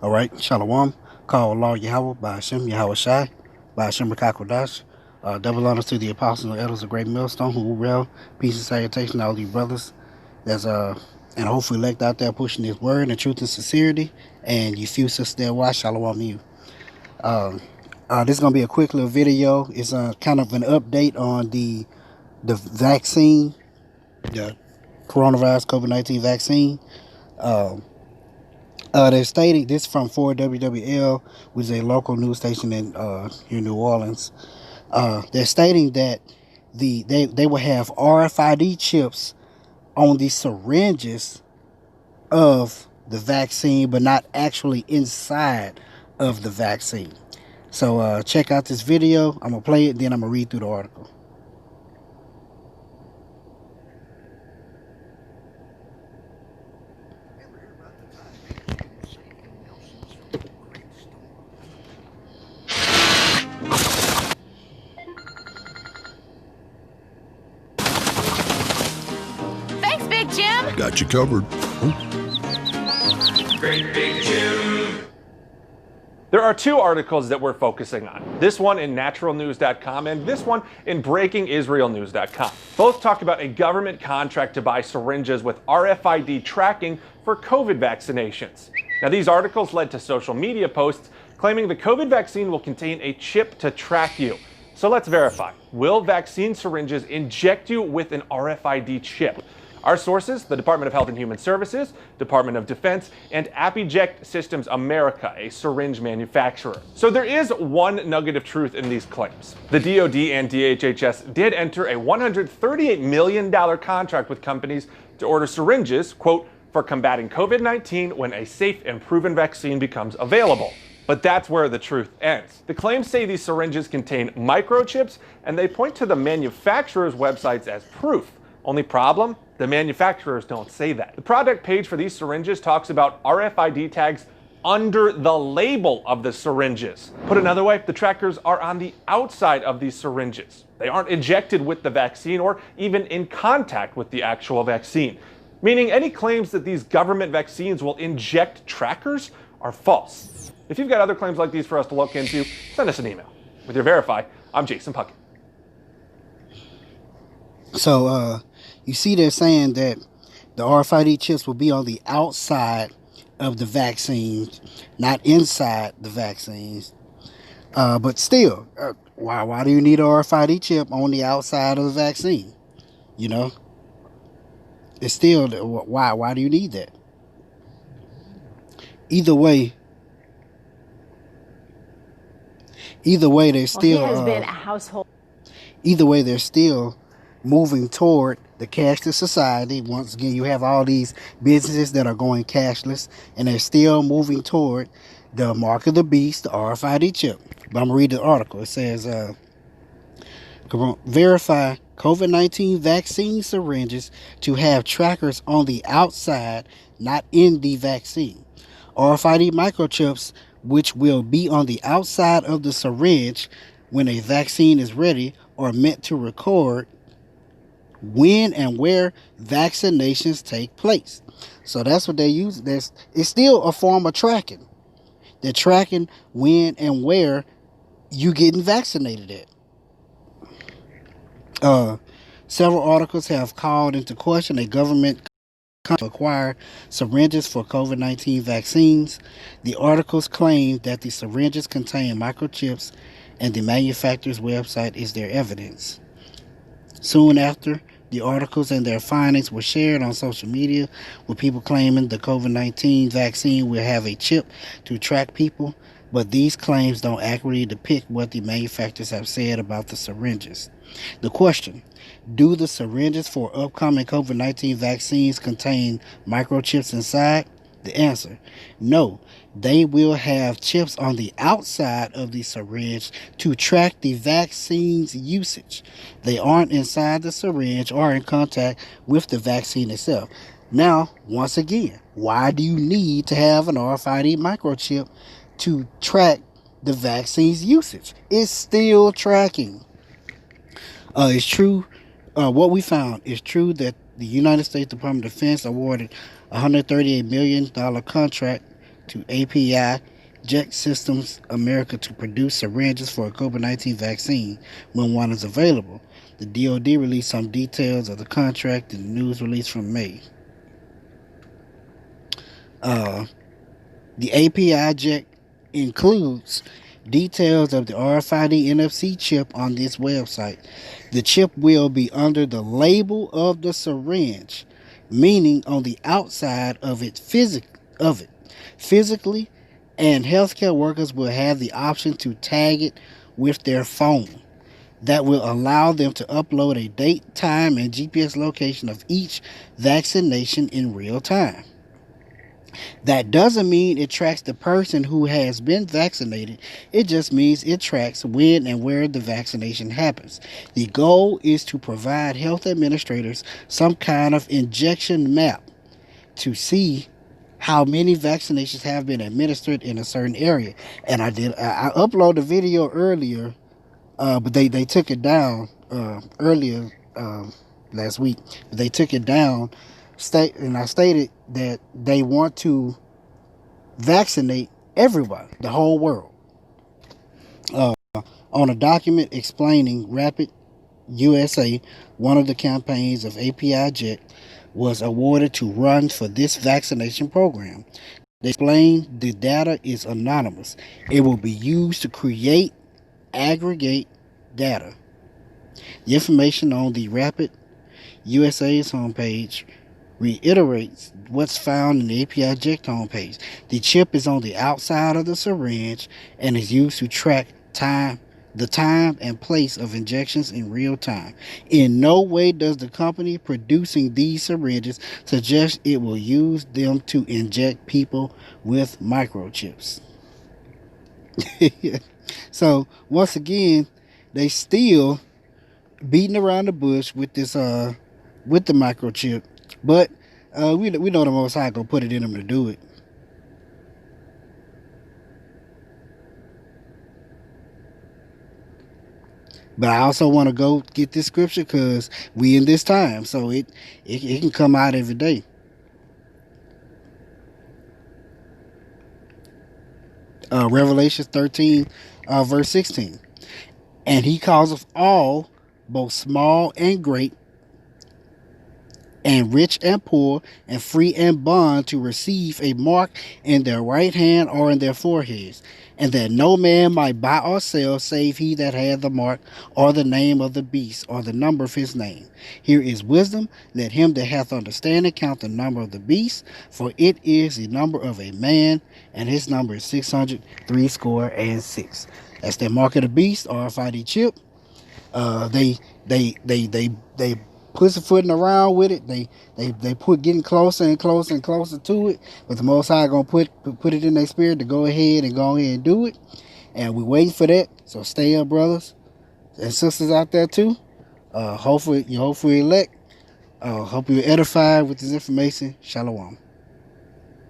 All right, Shalom. Call Allah Yahweh by Hashem Yahweh Shai by Hashem Rakakwadash. Double honors to the apostles and elders of Great Millstone who real peace and salutation to all these brothers. There's and hopefully elect out there pushing His word and truth and sincerity. And you few sisters there watch Shalom you. This is gonna be a quick little video. It's kind of an update on the vaccine, the coronavirus COVID-19 vaccine. They're stating this from 4WWL, which is a local news station in here in New Orleans. They're stating that they will have RFID chips on the syringes of the vaccine, but not actually inside of the vaccine. So check out this video. I'm gonna play it, then I'm gonna read through the article. Thanks, Big Jim. Got you covered. Great Big Jim. There are two articles that we're focusing on. This one in naturalnews.com and this one in breakingisraelnews.com. Both talk about a government contract to buy syringes with RFID tracking for COVID vaccinations. Now, these articles led to social media posts claiming the COVID vaccine will contain a chip to track you. So let's verify. Will vaccine syringes inject you with an RFID chip? Our sources, the Department of Health and Human Services, Department of Defense, and Appiject Systems America, a syringe manufacturer. So there is one nugget of truth in these claims. The DoD and DHHS did enter a $138 million contract with companies to order syringes, quote, for combating COVID-19 when a safe and proven vaccine becomes available. But that's where the truth ends. The claims say these syringes contain microchips, and they point to the manufacturer's websites as proof. Only problem? The manufacturers don't say that. The product page for these syringes talks about RFID tags under the label of the syringes. Put another way, the trackers are on the outside of these syringes. They aren't injected with the vaccine or even in contact with the actual vaccine. Meaning any claims that these government vaccines will inject trackers are false. If you've got other claims like these for us to look into, send us an email. With your Verify, I'm Jason Puckett. So you see they're saying that the RFID chips will be on the outside of the vaccines, not inside the vaccines. But still, why do you need an RFID chip on the outside of the vaccine? You know, it's still why do you need that? Either way, there's still He has been a household. Either way, they're still moving toward the cashless society. Once again, you have all these businesses that are going cashless, and they're still moving toward the mark of the beast, the RFID chip. But I'm going to read the article. It says, verify COVID-19 vaccine syringes to have trackers on the outside, not in the vaccine. RFID microchips, which will be on the outside of the syringe when a vaccine is ready, are meant to record when and where vaccinations take place. So that's what they use. It's still a form of tracking. They're tracking when and where you getting vaccinated at. Several articles have called into question a government to acquire syringes for COVID-19 vaccines. The articles claim that the syringes contain microchips and the manufacturer's website is their evidence. Soon after, the articles and their findings were shared on social media, with people claiming the COVID-19 vaccine will have a chip to track people, but these claims don't accurately depict what the manufacturers have said about the syringes. The question, do the syringes for upcoming COVID-19 vaccines contain microchips inside? The answer, no. They will have chips on the outside of the syringe to track the vaccine's usage. They aren't inside the syringe or in contact with the vaccine itself. Now, once again, why do you need to have an RFID microchip to track the vaccine's usage? It's still tracking. It's true. What we found is true that the United States Department of Defense awarded a $138 million contract to API Jet Systems America to produce syringes for a COVID-19 vaccine when one is available. The DoD released some details of the contract in the news release from May. The API Jet includes details of the RFID NFC chip on this website. The chip will be under the label of the syringe, meaning on the outside of it physically, and healthcare workers will have the option to tag it with their phone. That will allow them to upload a date, time, and GPS location of each vaccination in real time. That doesn't mean it tracks the person who has been vaccinated. It just means it tracks when and where the vaccination happens. The goal is to provide health administrators some kind of injection map to see how many vaccinations have been administered in a certain area. And I uploaded a video earlier, but they took it down earlier last week. They took it down. And I stated that they want to vaccinate everybody, the whole world. On a document explaining Rfid USA, one of the campaigns of API Jet was awarded to run for this vaccination program. They explained the data is anonymous. It will be used to create, aggregate data. The information on the Rfid USA's homepage reiterates what's found in the API Jet homepage. The chip is on the outside of the syringe and is used to track the time and place of injections in real time. In no way does the company producing these syringes suggest it will use them to inject people with microchips. So once again, they still beating around the bush with this with the microchip. But we know the Most High gonna put it in them to do it. But I also want to go get this scripture because we in this time, so it can come out every day. Revelation 13, verse 16. And he causeth all, both small and great, and rich and poor, and free and bond, to receive a mark in their right hand or in their foreheads, and that no man might buy or sell save he that had the mark, or the name of the beast, or the number of his name. Here is wisdom. Let him that hath understanding count the number of the beast, for it is the number of a man, and his number is 666. That's the mark of the beast, RFID chip. They pussyfooting around with it. They put getting closer and closer and closer to it. But the Most High gonna put it in their spirit to go ahead and do it. And we waiting for that. So stay up, brothers and sisters out there too. Hopefully elect. Hope you're edified with this information. Shalom.